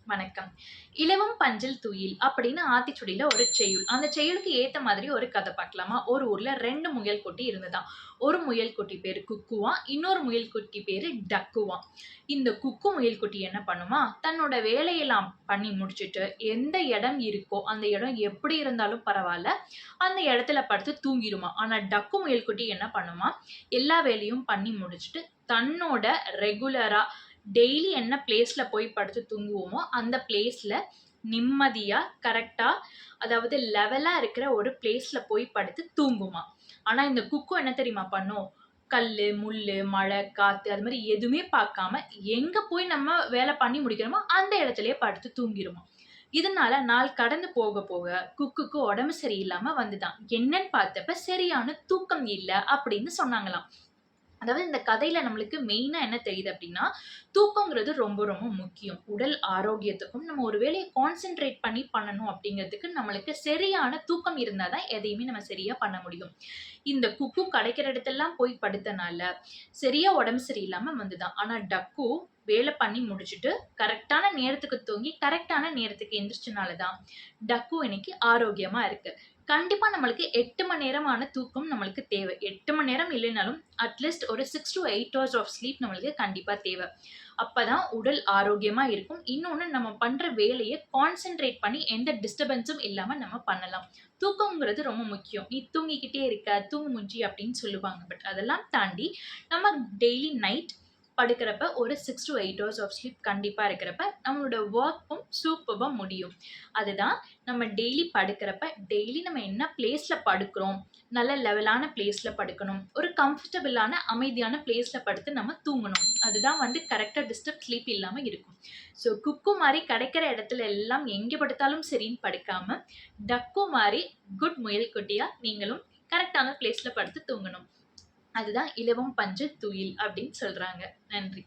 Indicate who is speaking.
Speaker 1: வணக்கம். "இலவம் பஞ்சில் துயில்" அப்படின்னு ஆத்திச்சூடியில ஒரு செய்யுள். அந்த செய்யுளுக்கு ஏத்த மாதிரி ஒரு கதை பார்க்கலாமா? ஒரு ஊர்ல 2 முயல் குட்டி இருந்ததாம். ஒரு முயல் குட்டி பேரு குக்குவாம். இன்னொரு முயல் குட்டி பேரு டக்குவாம். இந்த குக்கு முயல் குட்டி என்ன பண்ணுமா, தன்னோட வேலையெல்லாம் பண்ணி முடிச்சுட்டு, எந்த இடம் இருக்கோ, அந்த இடம் எப்படி இருந்தாலும் பரவால்ல, அந்த இடத்துல படுத்து தூங்கிருமா. ஆனா டக்கு முயல் குட்டி என்ன பண்ணுமா, எல்லா வேலையும் பண்ணி முடிச்சுட்டு, தன்னோட ரெகுலரா டெய்லி என்ன பிளேஸ்ல போய் படுத்து தூங்குவோமோ, அந்த பிளேஸ்ல நிம்மதியா, கரெக்ட்டா அதாவது லெவலா இருக்கிற ஒரு பிளேஸ்ல போய் படுத்து தூங்குமாம். ஆனா இந்த குக்கு என்ன தெரியுமா பண்ணும்? கல்லு, முள்ளு, மழை, காத்து அது மாரி எதுவுமே பார்க்காம, எங்க போய் நம்ம வேலை பண்ணி முடிக்கிறோமோ, அந்த இடத்திலேயே படுத்து தூங்கிருமாம். இதனால நாள் கடந்து போக போக குக்குக்கு உடம்பு சரியில்லாம வந்துதாம். என்னன்னு பார்த்தப்ப சரியான தூக்கம் இல்ல அப்படின்னு சொன்னாங்களாம். அதாவது இந்த கதையில நம்மளுக்கு மெயினா என்ன தெரியுது அப்படின்னா, தூக்கங்கிறது ரொம்ப ரொம்ப முக்கியம். உடல் ஆரோக்கியத்துக்கும், நம்ம ஒரு வேலைய கான்சன்ட்ரேட் பண்ணி பண்ணணும் அப்படிங்கிறதுக்கு நம்மளுக்கு சரியான தூக்கம் இருந்தா தான் எதையுமே நம்ம சரியா பண்ண முடியும். இந்த குக்கு கிடைக்கிற இடத்தெல்லாம் போய் படுத்தனால, சரியா உடம்பு சரியில்லாம வந்துதாம். ஆனா டக்கு வேலை பண்ணி முடிச்சுட்டு, கரெக்ட்டான நேரத்துக்கு தூங்கி, கரெக்ட்டான நேரத்துக்கு எந்திரிச்சனால தான், டக்கு இன்னைக்கு ஆரோக்கியமா இருக்கு. கண்டிப்பா நம்மளுக்கு 8 மணி நேரமான தூக்கம் நம்மளுக்கு தேவை. 8 மணி நேரம் இல்லைனாலும், அட்லீஸ்ட் ஒரு 6 டூ 8 ஹவர்ஸ் ஆஃப் ஸ்லீப் நம்மளுக்கு கண்டிப்பா தேவை. அப்பதான் உடல் ஆரோக்கியமா இருக்கும். இன்னொன்னு நம்ம பண்ற வேலைய கான்சன்ட்ரேட் பண்ணி எந்த டிஸ்டர்பன்ஸும் இல்லாம நம்ம பண்ணலாம். தூக்கம்ங்கிறது ரொம்ப முக்கியம். "நீ தூங்கிக்கிட்டே இருக்க, தூங்கு மூஞ்சி" அப்படின்னு சொல்லுவாங்க. பட் அதெல்லாம் தாண்டி நம்ம டெய்லி நைட் படுக்கிறப்ப ஒரு 6 டூ 8 ஹவர்ஸ் ஆஃப் ஸ்லீப் கண்டிப்பா இருக்கிறப்ப, நம்மளோட வொர்க்கும் சூப்பர்பா முடியும். அதுதான் நம்ம டெய்லி படுக்கிறப்ப, டெய்லி நம்ம என்ன பிளேஸ்ல படுக்கிறோம், நல்ல லெவலான பிளேஸ்ல படுக்கணும். ஒரு கம்ஃபர்டபிளான, அமைதியான பிளேஸ்ல படுத்து நம்ம தூங்கணும். அதுதான் கரெக்ட்டா டிஸ்டர்ப் ஸ்லீப் இல்லாம இருக்கும். ஸோ குக்கு மாரி கிடைக்கிற இடத்துல எல்லாம் எங்கே படுத்தாலும் சரின்னு படுக்காம, டக்கு மாரி குட் முயல் குட்டியா நீங்களும் கரெக்ட்டான பிளேஸ்ல படுத்து தூங்கணும். அதுதான் "இலவம் பஞ்சு துயில்" அப்படின்னு சொல்றாங்க. நன்றி.